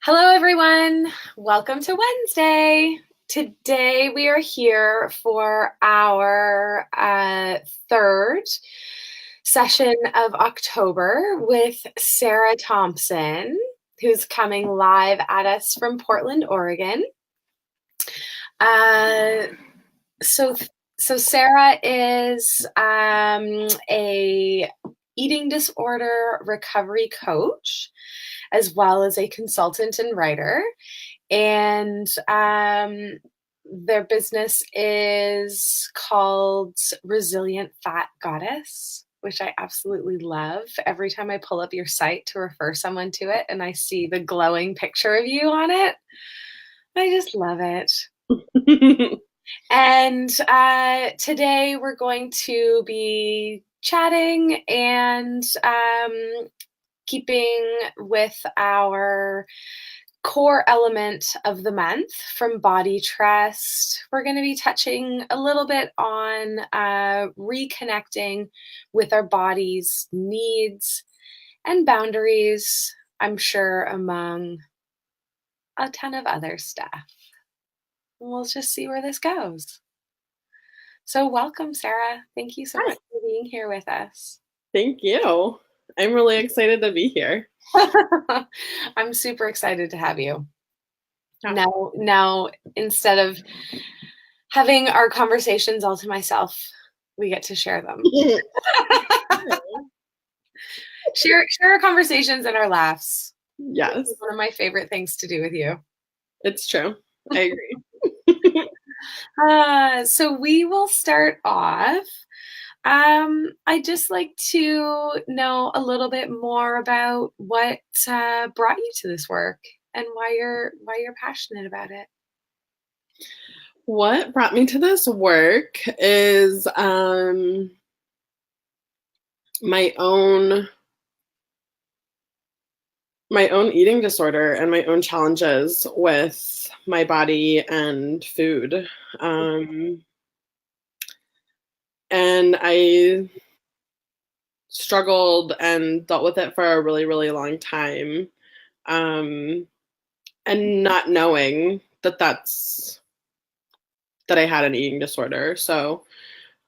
Hello, everyone. Welcome to Wednesday. Today, we are here for our third session of October with Sarah Thompson, who's coming live at us from Portland, Oregon. So Sarah is a eating disorder recovery coach, as well as a consultant and writer. And their business is called Resilient Fat Goddess, which I absolutely love. Every time I pull up your site to refer someone to it and I see the glowing picture of you on it, I just love it. And today we're going to be chatting and keeping with our core element of the month from Body Trust. We're going to be touching a little bit on reconnecting with our body's needs and boundaries, I'm sure, among a ton of other stuff. We'll just see where this goes. So welcome, Sarah. Thank you so much for being here with us. Thank you. I'm really excited to be here. I'm super excited to have you. Now, instead of having our conversations all to myself, we get to share them. Share our conversations and our laughs. Yes. It's one of my favorite things to do with you. It's true. I agree. So we will start off. I'd just like to know a little bit more about what brought you to this work and why you're passionate about it. What brought me to this work is my own eating disorder and my own challenges with my body and food. And I struggled and dealt with it for a really, really long time. And not knowing that I had an eating disorder. So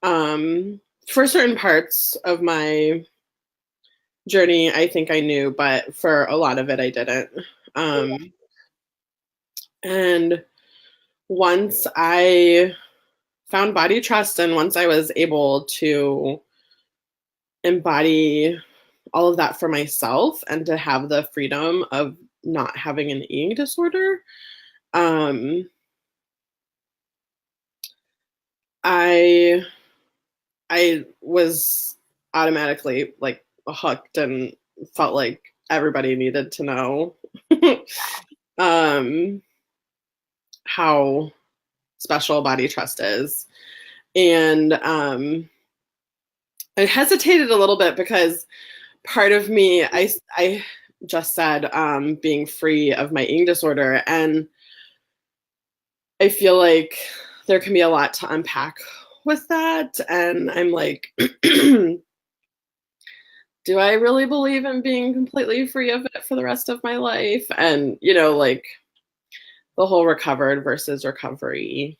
for certain parts of my journey, I think I knew, but for a lot of it, I didn't. And once I found Body Trust and once I was able to embody all of that for myself and to have the freedom of not having an eating disorder, I was automatically like hooked and felt like everybody needed to know how special Body Trust is. And I hesitated a little bit because part of me, I just said being free of my eating disorder, and I feel like there can be a lot to unpack with that. And I'm like, do I really believe in being completely free of it for the rest of my life? And, like the whole recovered versus recovery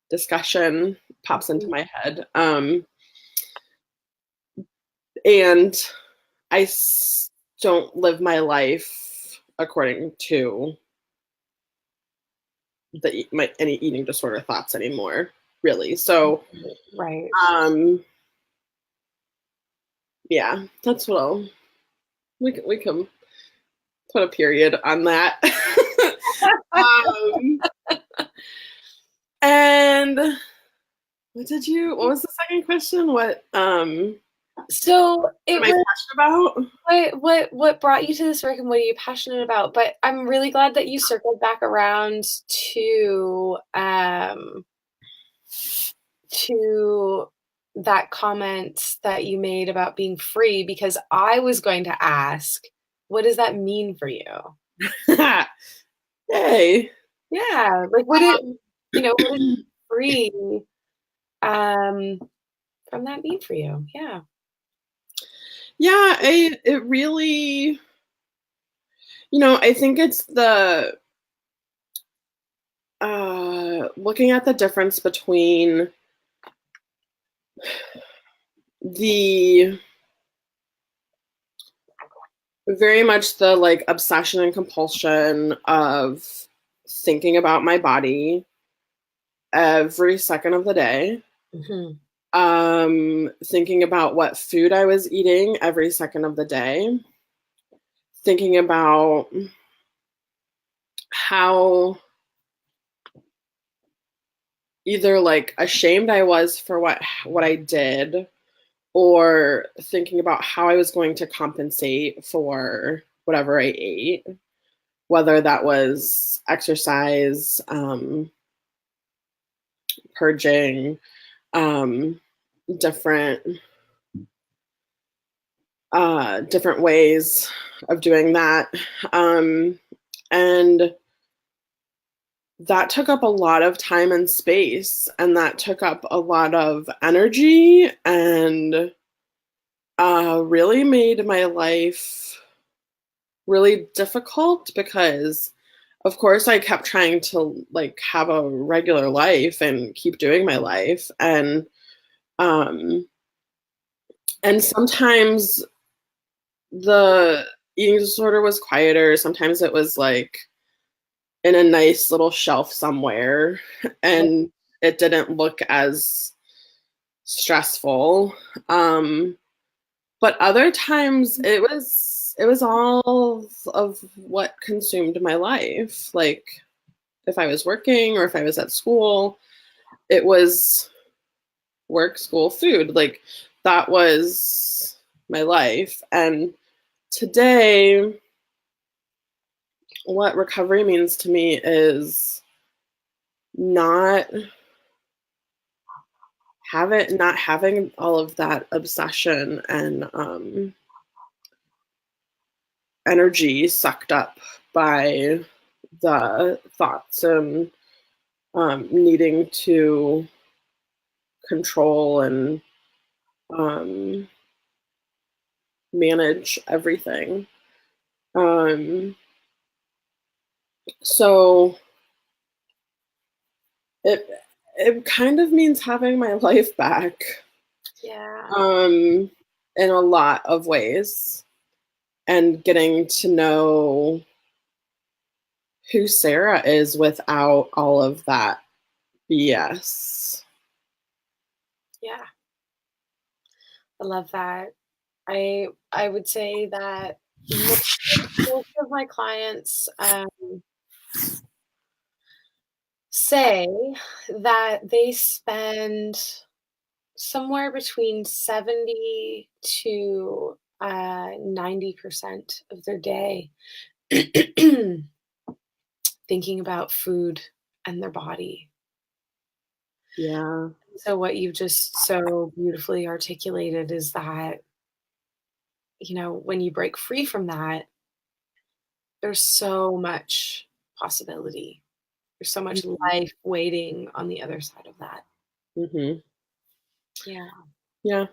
discussion pops into my head. And I don't live my life according to any eating disorder thoughts anymore, really. So, right. Yeah, that's what we can put a period on that. And what was the second question? So am I passionate about? What brought you to this work and what are you passionate about? But I'm really glad that you circled back around to that comment that you made about being free, because I was going to ask, what does that mean for you? Yay. Yeah, like what is free from that mean for you? Yeah. Yeah, it really, I think it's the looking at the difference between the very much the like obsession and compulsion of thinking about my body every second of the day, Mhm. thinking about what food I was eating every second of the day, thinking about how either like ashamed I was for what I did, or thinking about how I was going to compensate for whatever I ate, whether that was exercise, purging, um, different different ways of doing that. And that took up a lot of time and space, and that took up a lot of energy, and really made my life really difficult because of course I kept trying to like have a regular life and keep doing my life, um and sometimes the eating disorder was quieter, sometimes it was like in a nice little shelf somewhere and it didn't look as stressful. But other times it was all of what consumed my life. Like if I was working or if I was at school, it was work, school, food. Like that was my life. And today, what recovery means to me is not not having all of that obsession and energy sucked up by the thoughts and needing to control and um, manage everything. Um, so it it kind of means having my life back Yeah. um, in a lot of ways, and getting to know who Sarah is without all of that BS. Yeah. I love that. I would say that most of my clients, say that they spend somewhere between 70 to 90% of their day thinking about food and their body. Yeah. So, what you've just so beautifully articulated is that, when you break free from that, there's so much possibility. There's so much Mhm. life waiting on the other side of that. Mhm. Yeah. Yeah.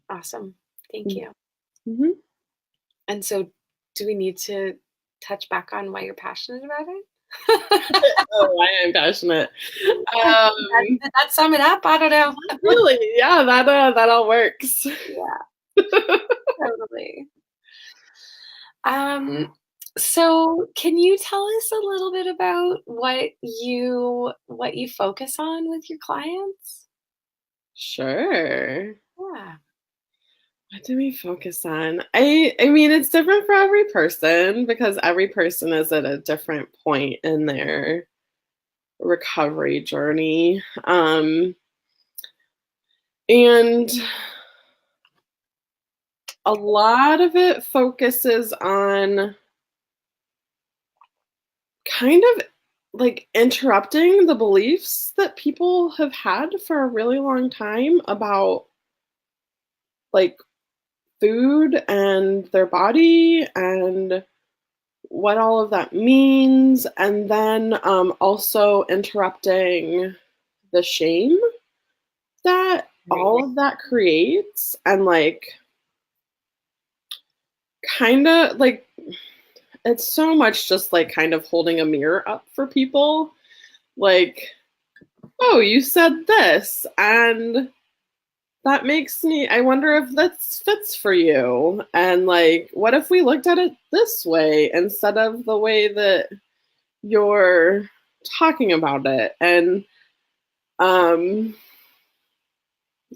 Awesome. Thank you. Mhm. And so, do we need to touch back on why you're passionate about it? Oh, I am passionate. Um, Did that sum it up? I don't know. really, yeah, that all works. Yeah, totally. Um, so can you tell us a little bit about what you focus on with your clients? Sure. Yeah. What do we focus on? I mean, it's different for every person because every person is at a different point in their recovery journey. And a lot of it focuses on kind of like interrupting the beliefs that people have had for a really long time about like food and their body and what all of that means, and then also interrupting the shame that Right. all of that creates, and like kind of like it's so much just like kind of holding a mirror up for people. Like, oh, you said this, and that makes me, I wonder if this fits for you. And like, what if we looked at it this way instead of the way that you're talking about it? And, um,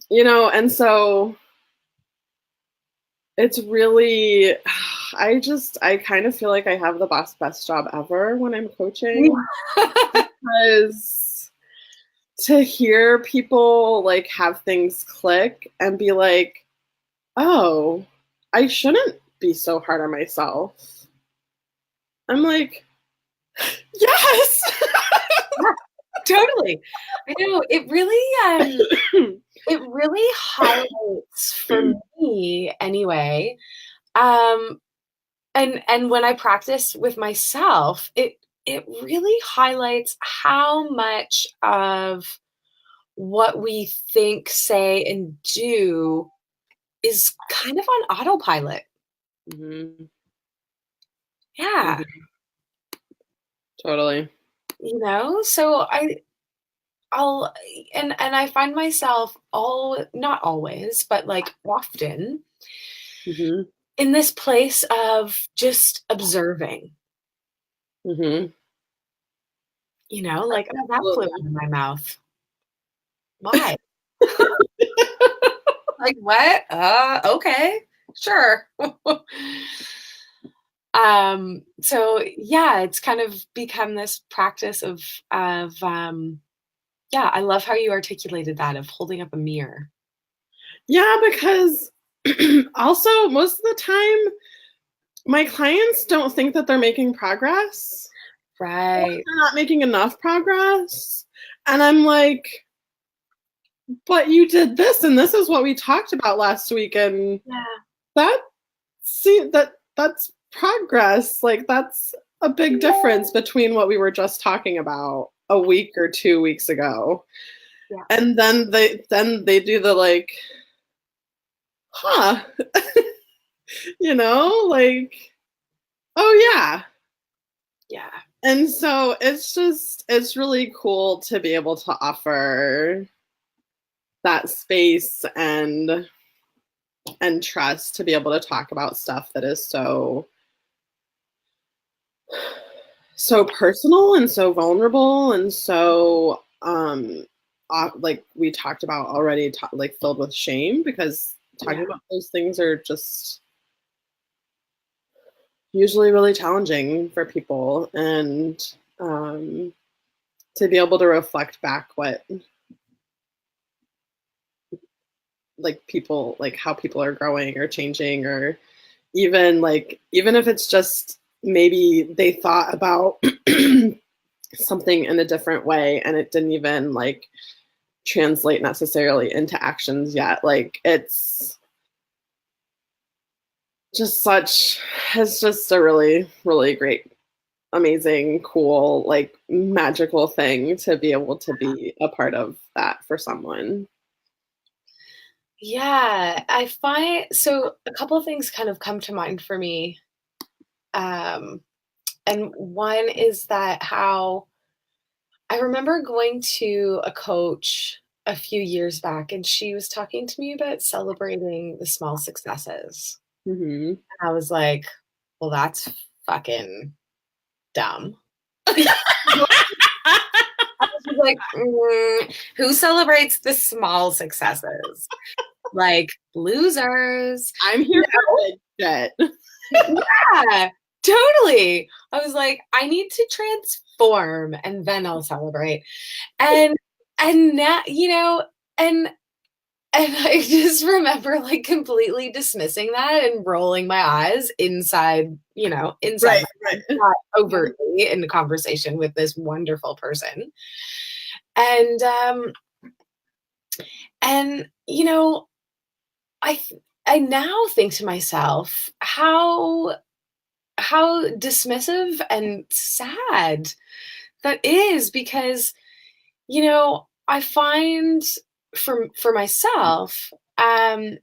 and so it's really, I kind of feel like I have the best job ever when I'm coaching because to hear people like have things click and be like, oh, I shouldn't be so hard on myself. I'm like, yes. Totally. I know it really highlights for me anyway. And when I practice with myself, it really highlights how much of what we think, say, and do is kind of on autopilot. Mm-hmm. Yeah. Mm-hmm. Totally. So I'll and I find myself not always, but like often Mm-hmm. in this place of just observing, Mm-hmm. like, oh, that flew Absolutely. out of my mouth. Why? Like, what? Okay, sure. So yeah, it's kind of become this practice of yeah, I love how you articulated that of holding up a mirror. Yeah, because also most of the time my clients don't think that they're making progress. Or Right. they're not making enough progress. And I'm like, but you did this and this is what we talked about last week and Yeah. that that's progress. Like that's a big difference between what we were just talking about a week or 2 weeks ago. Yeah. And then they do the like, huh, like, oh yeah. Yeah. And so it's really cool to be able to offer that space and trust to be able to talk about stuff that is so personal and so vulnerable and so like we talked about already, like filled with shame, because talking Yeah. about those things are just usually really challenging for people. And to be able to reflect back what like people, like how people are growing or changing, or even if it's just maybe they thought about something in a different way and it didn't even like translate necessarily into actions yet. Like it's just a really, really great, amazing, cool, like magical thing to be able to be a part of that for someone. Yeah, I find so a couple of things kind of come to mind for me. Um, and one is that how I remember going to a coach a few years back, and she was talking to me about celebrating the small successes. Mm-hmm. And I was like, well, that's fucking dumb. I was like, who celebrates the small successes? Like losers. I'm here for big shit. Yeah, totally. I was like, I need to transform and then I'll celebrate. And now, and I just remember like completely dismissing that and rolling my eyes inside Right, my right. head, not overtly in a conversation with this wonderful person. And and I I now think to myself how dismissive and sad that is, because I find for myself and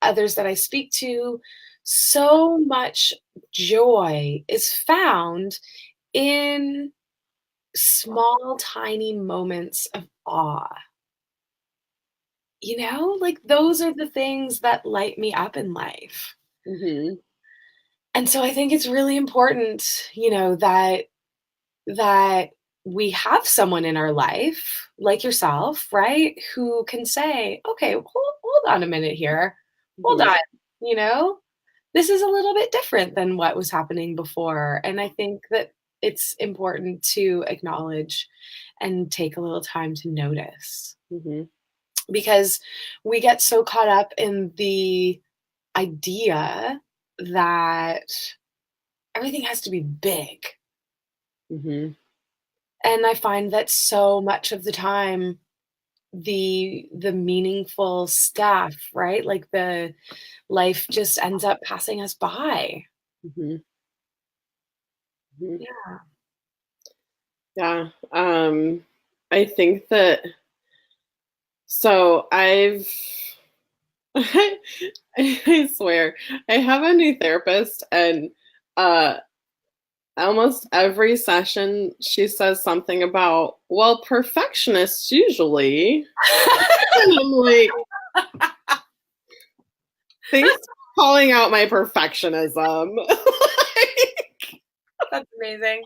others that I speak to, so much joy is found in small, tiny moments of awe. Like those are the things that light me up in life. Mhm. And so I think it's really important, that we have someone in our life like yourself, right? Who can say, okay, hold on a minute here. Hold Mhm. on, you know, this is a little bit different than what was happening before. And I think that it's important to acknowledge and take a little time to notice Mhm. because we get so caught up in the idea that everything has to be big. Mhm. And I find that so much of the time, the meaningful stuff, right? Like the life just ends up passing us by. Mhm. Mhm. Yeah. Yeah. I think that so I've I swear I have a new therapist and uh almost every session she says something about, well, perfectionists usually. And I'm like, thanks for calling out my perfectionism. That's amazing.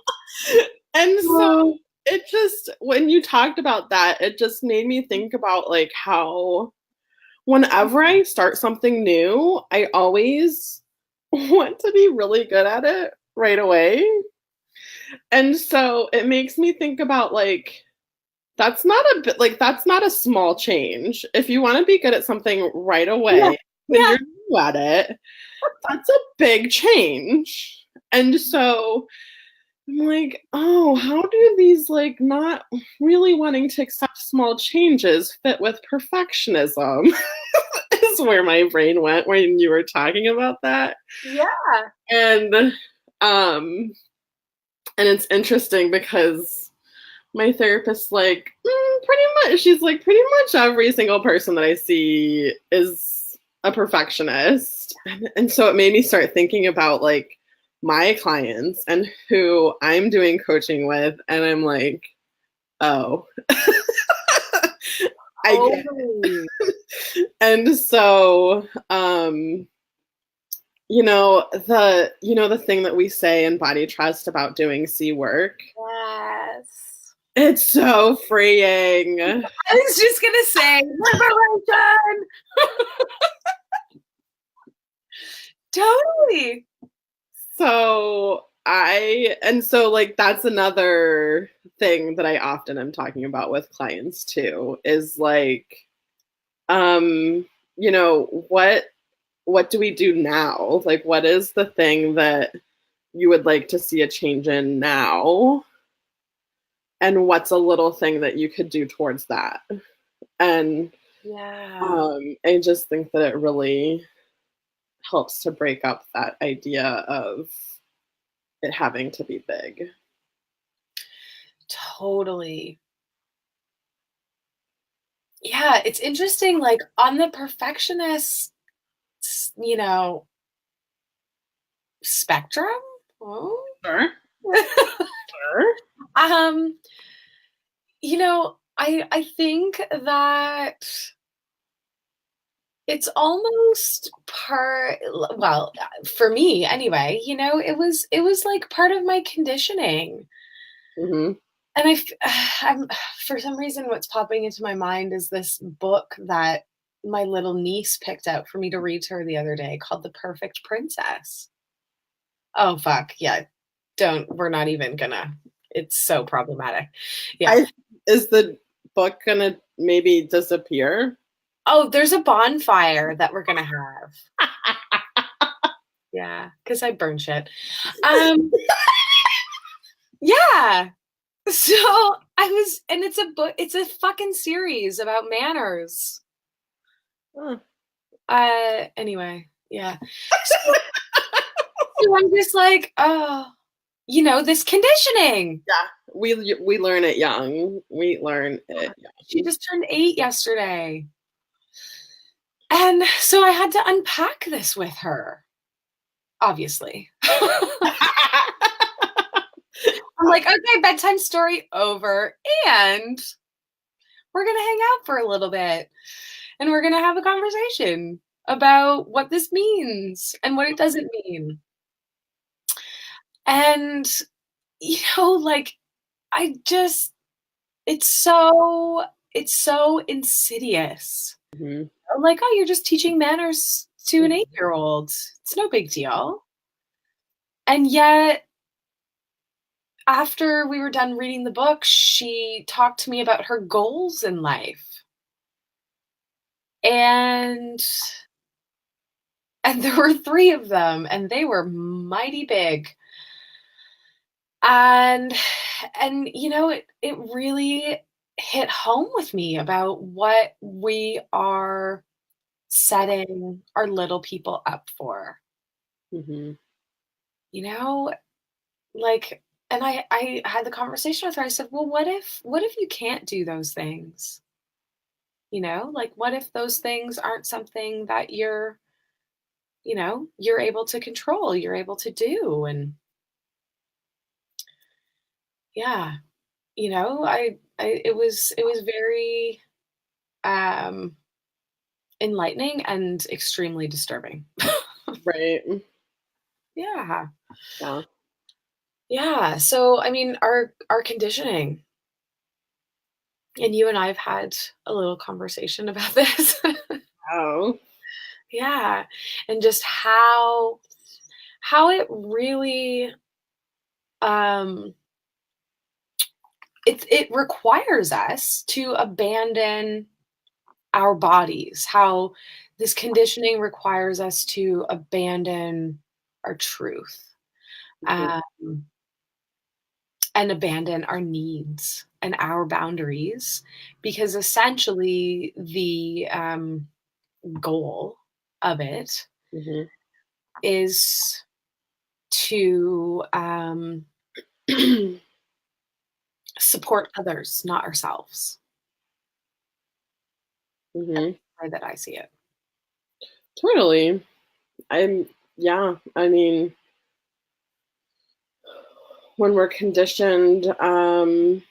And so Oh, it just, when you talked about that, it just made me think about like how whenever I start something new, I always want to be really good at it right away. And so it makes me think about like, that's not a bit like that's not a small change. If you want to be good at something right yeah. away when Yeah. you're new at it, that's a big change. And so I'm like, oh, how do these like not really wanting to accept small changes fit with perfectionism? Is where my brain went when you were talking about that. Yeah. And um and it's interesting because my therapist's like, pretty much she's like pretty much every single person that I see is a perfectionist. And so it made me start thinking about like my clients and who I'm doing coaching with, and I'm like, oh, I get Totally. it. And so the thing that we say in body trust about doing C work, Yes. it's so freeing. I was just gonna say liberation. Totally. So like that's another thing that I often am talking about with clients too, is like, um, what do we do now? Like, what is the thing that you would like to see a change in now? And what's a little thing that you could do towards that? And Yeah. I just think that it really helps to break up that idea of it having to be big. Totally. Yeah, it's interesting, like on the perfectionist, you know, spectrum. Oh. Sure. Sure. um, I think that it's almost part, well, for me anyway, it was like part of my conditioning. Hmm. And I'm for some reason what's popping into my mind is this book that my little niece picked out for me to read to her the other day called The Perfect Princess. Oh fuck, yeah. We're not even gonna. It's so problematic. Yeah. I Is the book gonna maybe disappear? Oh, there's a bonfire that we're gonna have. Yeah, because I burn shit. Um, yeah. So and it's a book, it's a fucking series about manners. Huh. Anyway, yeah. So I'm just like, oh, this conditioning. Yeah, we learn it young. We learn it She young. just turned 8 yesterday. And so I had to unpack this with her. obviously. I'm like, okay, bedtime story over. And we're going to hang out for a little bit and we're going to have a conversation about what this means and what it doesn't mean. And, like, I just, it's so insidious. Mhm. Like, oh, you're just teaching manners to an 8-year-old. It's no big deal. And yet, after we were done reading the book, she talked to me about her goals in life. And there were 3 of them, and they were mighty big. And it really hit home with me about what we are setting our little people up for. Mhm. You know, like, and I had the conversation with her. I said, "Well, what if you can't do those things? Like, what if those things aren't something that you're able to control, you're able to do?" And yeah, it was very um enlightening and extremely disturbing. Right. Yeah. Yeah. Yeah. So I mean, our conditioning, and you and I have had a little conversation about this. Oh. Yeah. And just how it really um it requires us to abandon our bodies, how this conditioning requires us to abandon our truth, Mhm. um, and abandon our needs and our boundaries, because essentially the goal of it Mhm. is to support others, not ourselves. Mhm. The way that I see it. Totally. I'm yeah, I mean, when we're conditioned to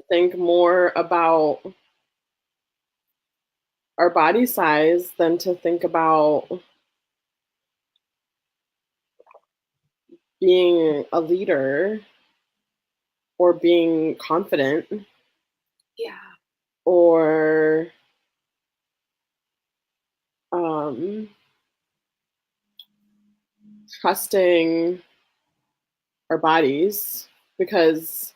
think more about our body size than to think about being a leader or being confident Yeah. or um, trusting our bodies, because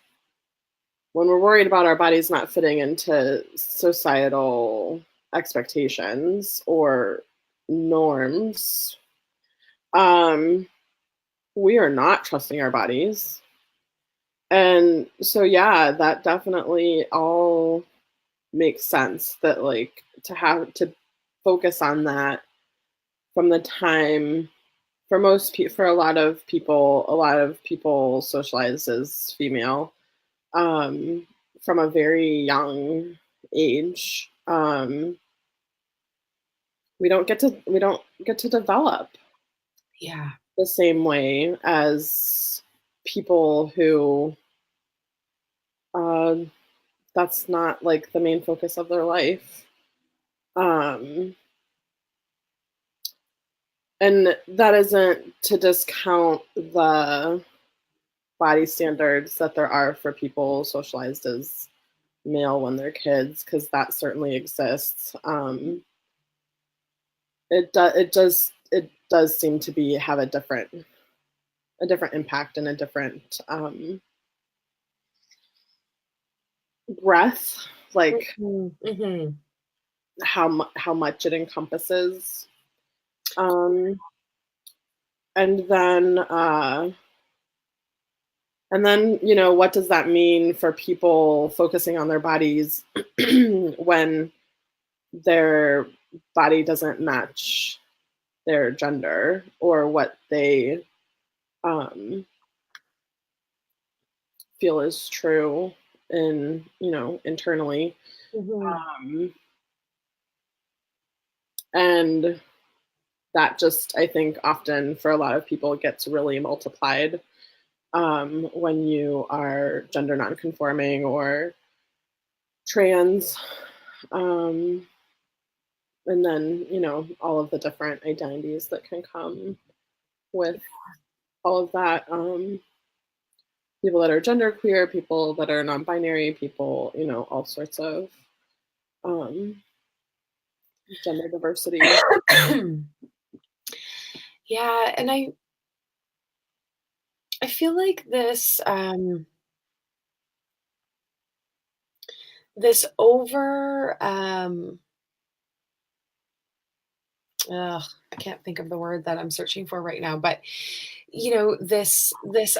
when we're worried about our bodies not fitting into societal expectations or norms, um, we are not trusting our bodies. And so, yeah, that definitely all makes sense, that like to have to focus on that from the time, for a lot of people socialize as female um from a very young age. We don't get to develop Yeah. the same way as people who uh, that's not like the main focus of their life. Um, and that isn't to discount the body standards that there are for people socialized as male when they're kids, because that certainly exists. It does seem to be have a different impact and a different breadth, like Mhm, mhm. how much it encompasses. Um, and then what does that mean for people focusing on their bodies when their body doesn't match their gender or what they um, feel is true internally. Mhm. Um, and that just, I think, often for a lot of people gets really multiplied when you are gender nonconforming or trans. Um, and then, all of the different identities that can come with all of that. People that are genderqueer, people that are non-binary, people, all sorts of um, gender diversity. Yeah, and I feel like this over ugh, I can't think of the word that I'm searching for right now, but this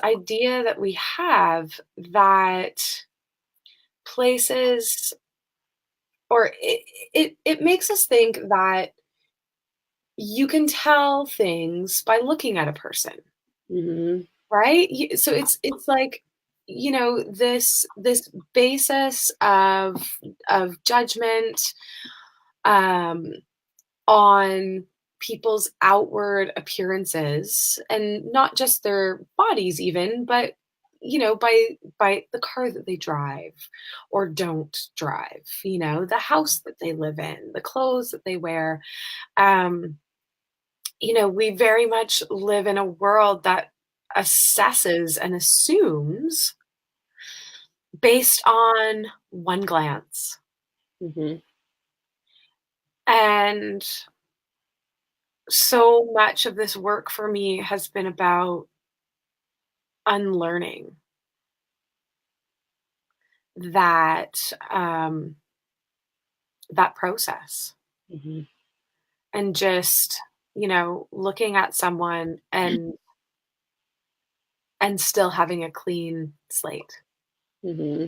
idea that we have that places or it makes us think that you can tell things by looking at a person, Hmm. right? So it's like this basis of judgment um, on people's outward appearances and not just their bodies even, but by the car that they drive or don't drive, the house that they live in, the clothes that they wear. um we very much live in a world that assesses and assumes based on one glance. Hmm. And so much of this work for me has been about unlearning that that process Hmm. and just looking at someone and still having a clean slate, Hmm.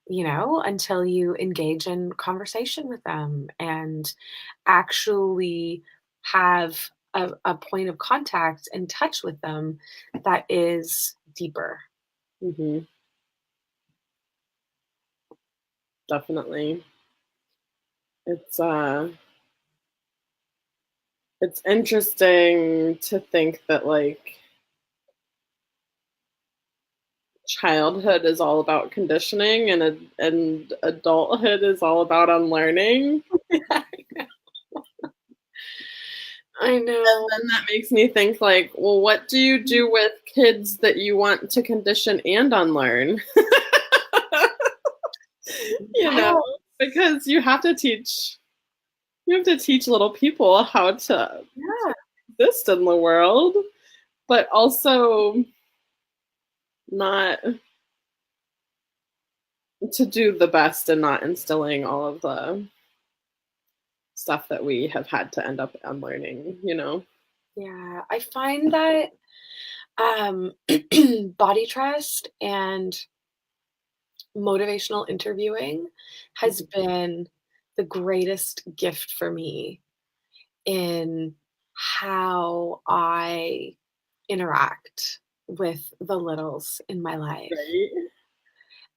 until you engage in conversation with them and actually have a point of contact and touch with them that is deeper. Hmm. Definitely. It's interesting to think that like childhood is all about conditioning and adulthood is all about unlearning. I know. And that makes me think like, well, what do you do with kids that you want to condition and unlearn? you know, Yeah, because you have to teach little people how to yeah, exist in the world, but also not to do the best and not instilling all of the stuff that we have had to end up unlearning. yeah. I find that um, body trust and motivational interviewing has been the greatest gift for me in how I interact with the littles in my life. Right?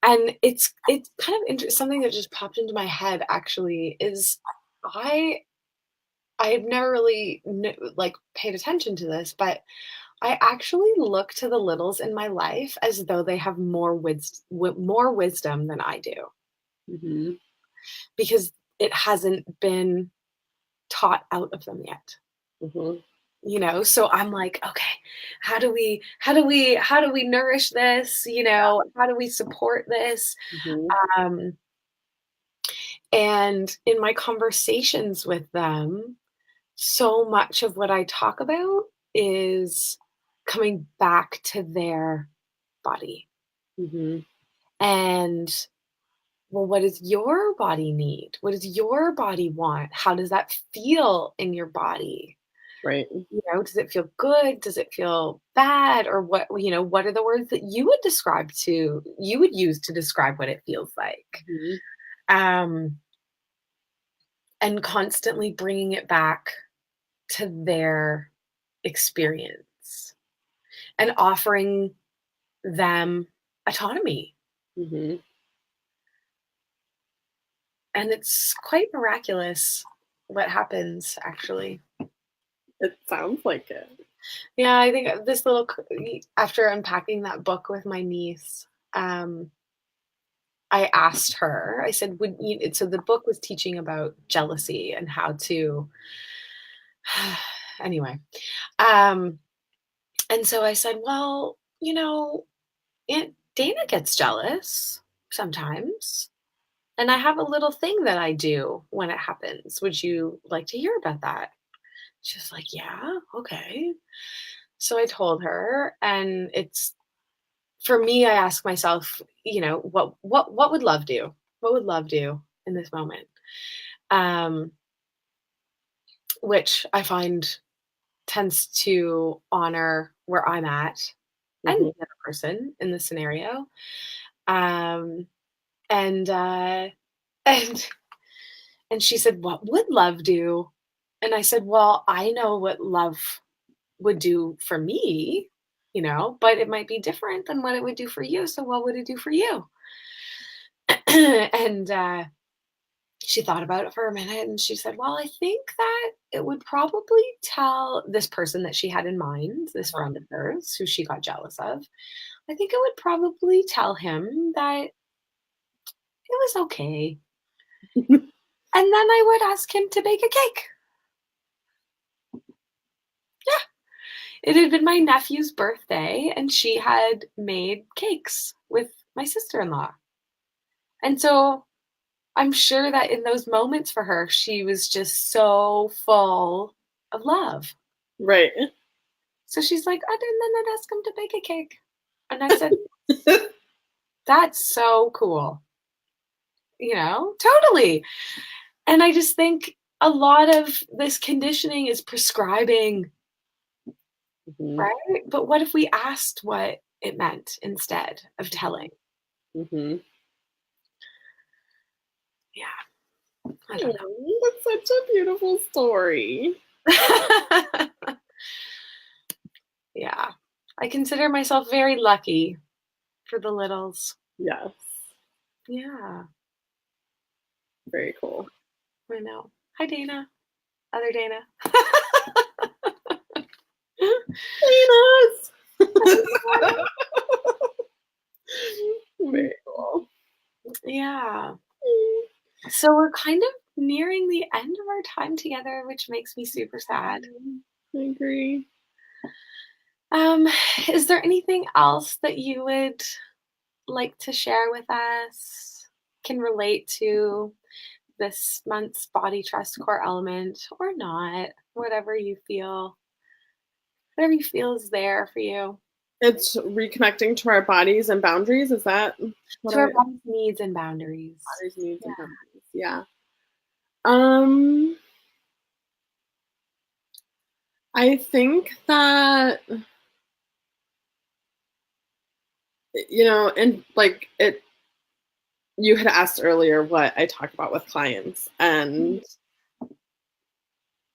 And it's kind of something that just popped into my head actually is I I've never really like paid attention to this, but I actually look to the littles in my life as though they have more wisdom than I do Hmm. because it hasn't been taught out of them yet. Hmm. So I'm like, okay, how do we nourish this? How do we support this? Hmm. Um, and in my conversations with them, so much of what I talk about is coming back to their body. Hmm. And well, what does your body need? What does your body want? How does that feel in your body? Right. Does it feel good? Does it feel bad? Or what are the words that you would use to describe what it feels like? Hmm. Um, and constantly bringing it back to their experience and offering them autonomy. Hmm. And it's quite miraculous what happens, actually. It sounds like it. Yeah, I think this little, after unpacking that book with my niece, I asked her, I said, would you, so the book was teaching about jealousy and how to, anyway. Um, and so I said, well, Aunt Dana gets jealous sometimes. And I have a little thing that I do when it happens. Would you like to hear about that? She was like, yeah, okay. So I told her, and it's for me, I ask myself, what would love do? What would love do in this moment? Um, which I find tends to honor where I'm at and Hmm. the other person in the scenario. Um, and and and she said, "What would love do?" And I said, "Well, I know what love would do for me, but it might be different than what it would do for you. So what would it do for you?" and she thought about it for a minute and she said, "Well, I think that it would probably tell this person that she had in mind, this friend of hers who she got jealous of. I think it would probably tell him that it was okay. And then I would ask him to bake a cake." Yeah. It had been my nephew's birthday and she had made cakes with my sister-in-law. And so I'm sure that in those moments for her, she was just so full of love. Right. So she's like, "And then I'd ask him to bake a cake." And I said, "That's so cool." Totally. And I just think a lot of this conditioning is prescribing, Hmm. right? But what if we asked what it meant instead of telling? Hmm. Yeah, I don't Oh, that's such a beautiful story. know. Yeah. I consider myself very lucky for the littles. Yes. Yeah, Very cool. I know. Hi, Dana. Other Dana. Venus! Very cool. Yeah. So we're kind of nearing the end of our time together, which makes me super sad. I agree. Um, is there anything else that you would like to share with us? Can relate to this month's body trust core element or not? Whatever you feel is there for you. It's reconnecting to our bodies and boundaries. Is that what To our I body's needs and boundaries. bodies needs Yeah. and boundaries? Yeah. Um, I think that and like it you had asked earlier what I talk about with clients, and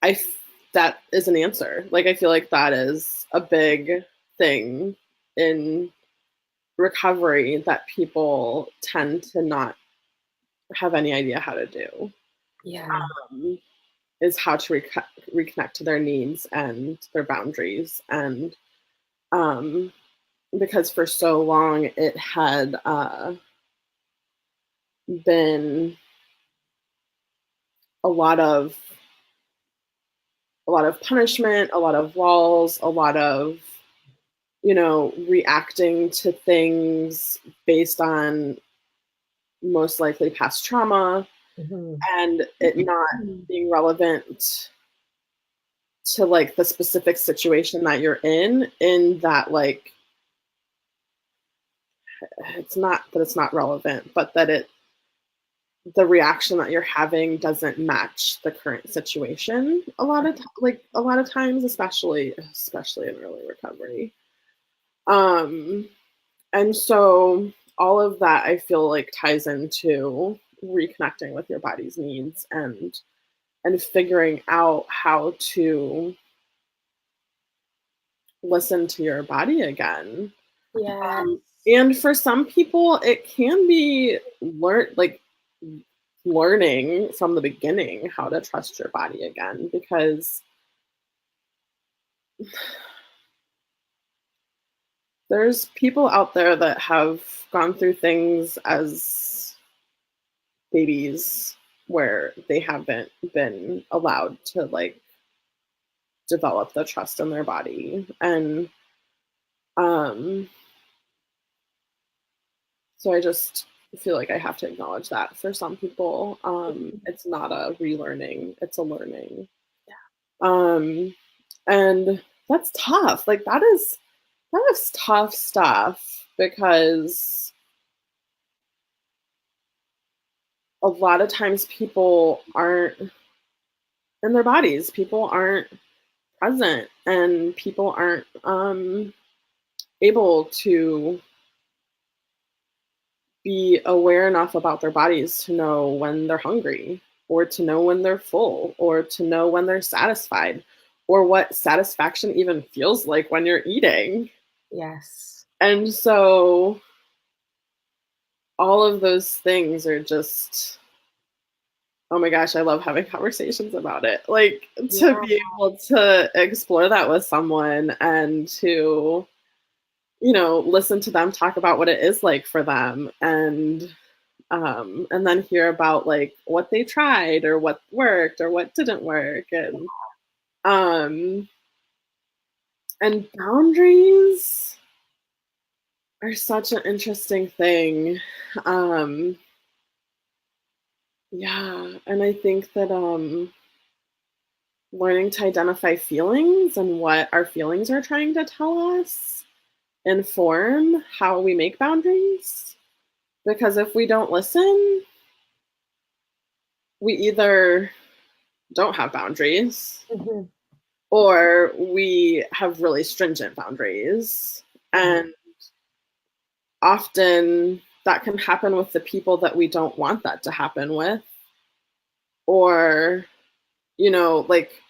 I that is an answer. Like I feel like that is a big thing in recovery that people tend to not have any idea how to do. Yeah. Um, is how to reconnect to their needs and their boundaries, and um, because for so long it had been a lot of punishment, a lot of walls, a lot of reacting to things based on most likely past trauma, Mhm. and it not being relevant to like the specific situation that you're in that like it's not that it's not relevant, but that the reaction that you're having doesn't match the current situation a lot of times, especially in early recovery. um and so all of that I feel like ties into reconnecting with your body's needs, and figuring out how to listen to your body again. Yeah. And for some people it can be learning from the beginning how to trust your body again, because there's people out there that have gone through things as babies where they haven't been allowed to like develop the trust in their body. And um so I just feel like I have to acknowledge that for some people, it's not a relearning, it's a learning. Um and that's tough. Like that is tough stuff because a lot of times people aren't in their bodies. People aren't present and people aren't able to be aware enough about their bodies to know when they're hungry or to know when they're full or to know when they're satisfied or what satisfaction even feels like when you're eating. Yes. And so all of those things are just, oh my gosh, I love having conversations about it. Like to Yeah. be able to explore that with someone and to, listen to them talk about what it is like for them and then hear about like what they tried or what worked or what didn't work um and boundaries are such an interesting thing. um yeah, and I think that learning to identify feelings and what our feelings are trying to tell us inform how we make boundaries, because if we don't listen, we either don't have boundaries Mhm. or we have really stringent boundaries. Right. And often that can happen with the people that we don't want that to happen with, or, like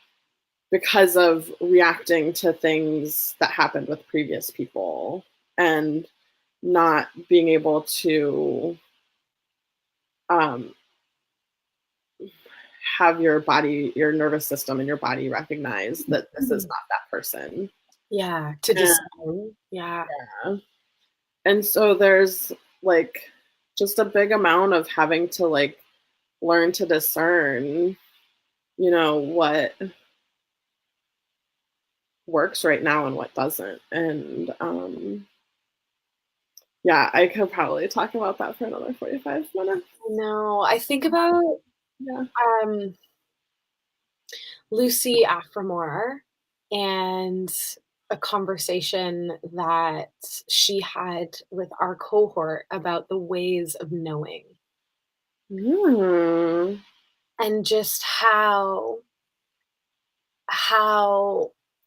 because of reacting to things that happened with previous people and not being able to um, have your nervous system and your body recognize that this is Mhm. not that person. Yeah, to And, discern. Yeah. yeah. And so there's like just a big amount of having to like learn to discern, what works right now and what doesn't. And yeah, I could probably talk about that for another 45 minutes. No, I think about Yeah. um, Lucy Aphramore and a conversation that she had with our cohort about the ways of knowing Mm. and just how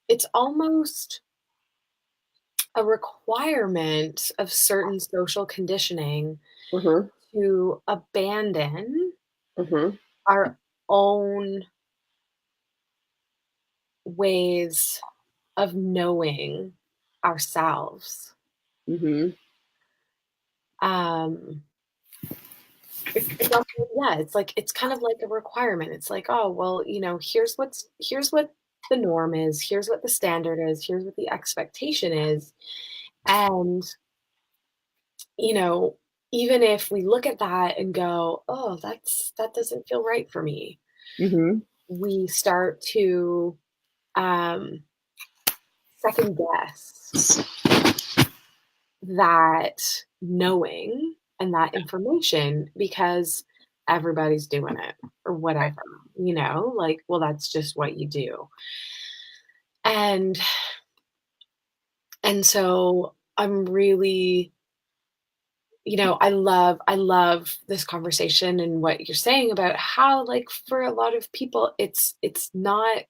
it's almost a requirement of certain social conditioning Mm-hmm. to abandon Mm-hmm. our own ways of knowing ourselves. Mm-hmm. Um, it's almost, yeah, it's like it's kind of like a requirement. It's like, oh, well, here's what the norm is, here's what the standard is, here's what the expectation is. And, you know, even if we look at that and go, oh, that doesn't feel right for me, Mm-hmm. we start to um second guess that knowing and that information because everybody's doing it or whatever, like, well, that's just what you do. And so I'm really, I love this conversation and what you're saying about how, like, for a lot of people, it's not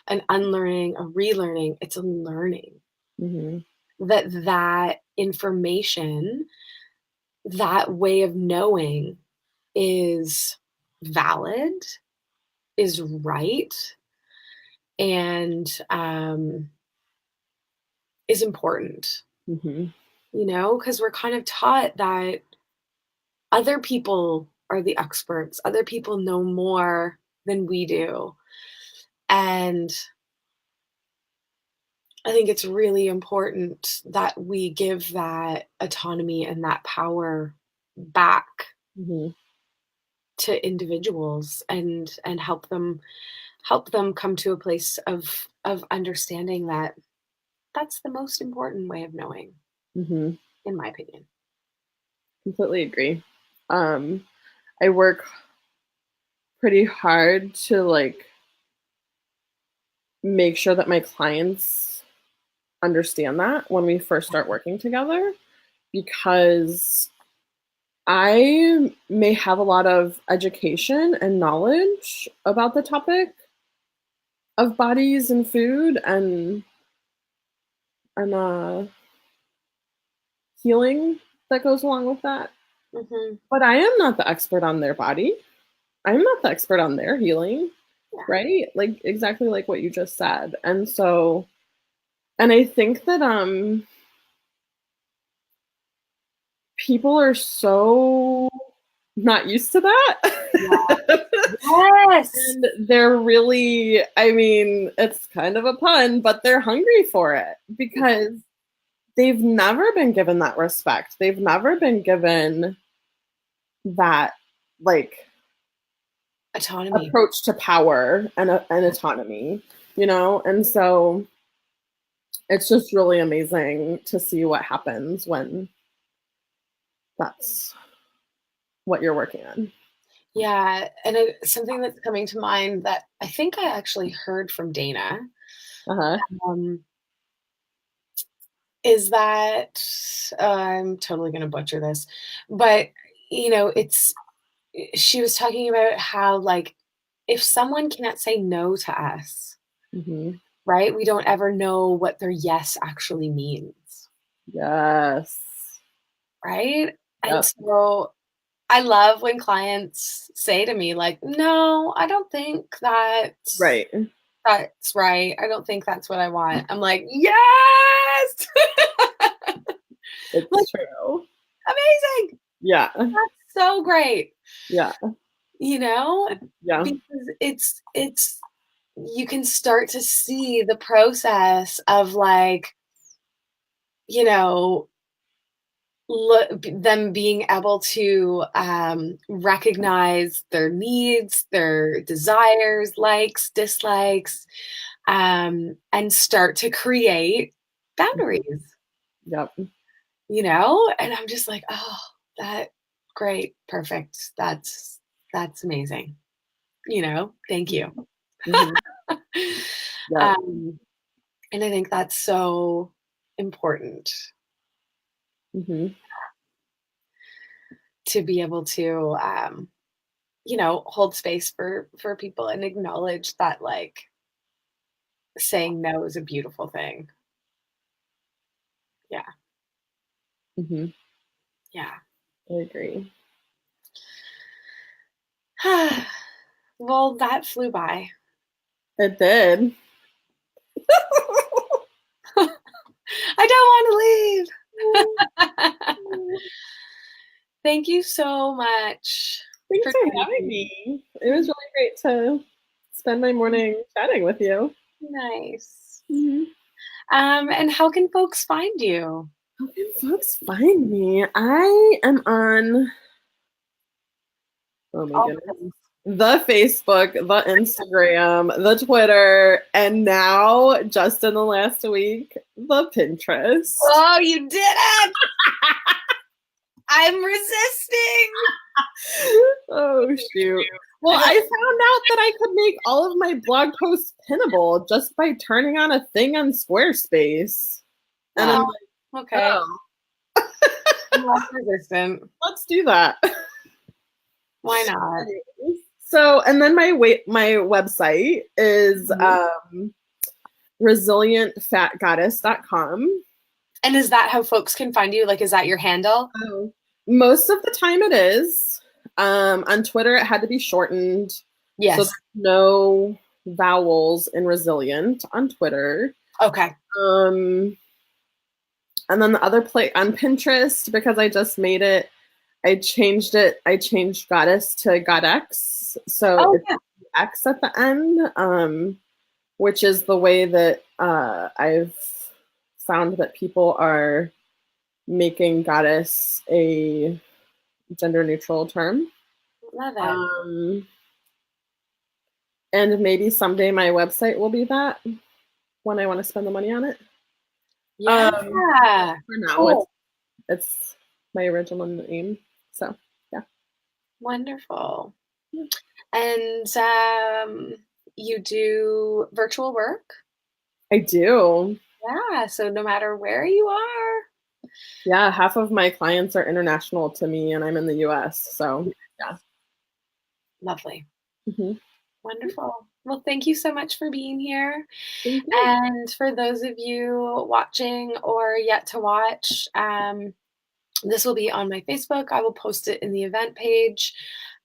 an unlearning, a relearning, it's a learning Mm-hmm. that information, that way of knowing is valid, is right, and is important, Mm-hmm. because we're kind of taught that other people are the experts, other people know more than we do. And I think it's really important that we give that autonomy and that power back Mhm. to individuals and help them come to a place of understanding that that's the most important way of knowing, Mhm. in my opinion. Completely agree. Um, I work pretty hard to like make sure that my clients understand that when we first start working together because I may have a lot of education and knowledge about the topic of bodies and food and healing that goes along with that. Mhm. But I am not the expert on their body. I'm not the expert on their healing, Yeah. right? Like exactly like what you just said. And so and I think that people are so not used to Yeah. that. Yes. And they're really, I mean, it's kind of a pun, but they're hungry for it because they've never been given that respect. They've never been given that like Autonomy. approach to power and autonomy, you know? And so it's just really amazing to see what happens when that's what you're working on. Yeah, and something that's coming to mind that I think I actually heard from Dana, Uh-huh. um, is that I'm totally gonna butcher this, but, it's she was talking about how, like, if someone can't say no to us, Hmm. right, we don't ever know what their yes actually means, Yes. right? And Yep. so I love when clients say to me, like, "No, I don't think Right. that's right. I don't think that's what I want." I'm like, "Yes!" It's Like, true. amazing. Yeah. That's so great, Yeah. you know? Yeah. Because it's you can start to see the process of, like, you know, them being able to, recognize their needs, their desires, likes, dislikes, and start to create boundaries, Yep. And I'm just like, "Oh, that great, perfect. That's amazing." Thank you. Hmm. Yep. Um, and I think that's so important Hmm. to be able to, hold space for people and acknowledge that, like, saying no is a beautiful thing. Yeah, Hmm. yeah. I agree. Well, that flew by. It did. I don't wanna leave. Thank you so much Thanks for for joining having me. me. It was really great to spend my morning chatting with you. Nice. Hmm. And how can folks find you? How can folks find me? I am on, oh my All goodness, the the Facebook, the Instagram, the Twitter, and now, just in the last week, the Pinterest. Oh, you did it! I'm resisting. Oh, shoot. Well, I found out that I could make all of my blog posts pinnable just by turning on a thing on Squarespace. And I'm Well, like, okay. oh, I'm less resistant. let's do that. Why not? So, and then my website is Mhm. resilientfatgoddess.com. And is that how folks can find you? Like, is that your handle? Oh, most of the time it is. On Twitter, it had to be shortened. So there's Yes. no vowels in resilient on Twitter. Okay. Um, and then the other place on Pinterest, because I just made it, I changed it. I changed goddess to godx. So Oh, it's yeah. X at the end, which is the way that I've found that people are making goddess a gender neutral term. Love it. Um, and maybe someday my website will be that when I want to spend the money on it. Yeah. For now, Cool. it's my original name. So yeah. Wonderful. Yeah. And you do virtual work? I do. Yeah. So no matter where you are. Yeah, half of my clients are international to me, and I'm in the US. So yeah. Lovely. Mhm. Wonderful. Well, thank you so much for being here. Thank you. And for those of you watching or yet to watch, this will be on my Facebook. I will post it in the event page.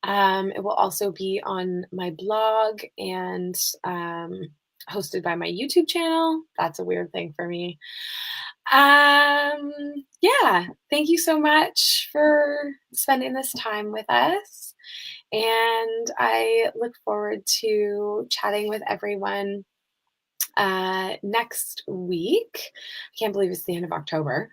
It will also be on my blog and hosted by my YouTube channel. That's a weird thing for me. Um, yeah, thank you so much for spending this time with us. And I look forward to chatting with everyone next week. I can't believe it's the end of October.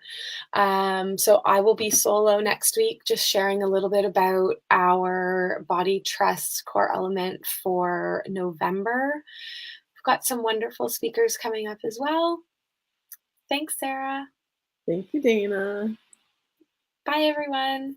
So I will be solo next week, just sharing a little bit about our body trust core element for November. We've got some wonderful speakers coming up as well. Thanks, Sarah. Thank you, Dana. Bye, everyone.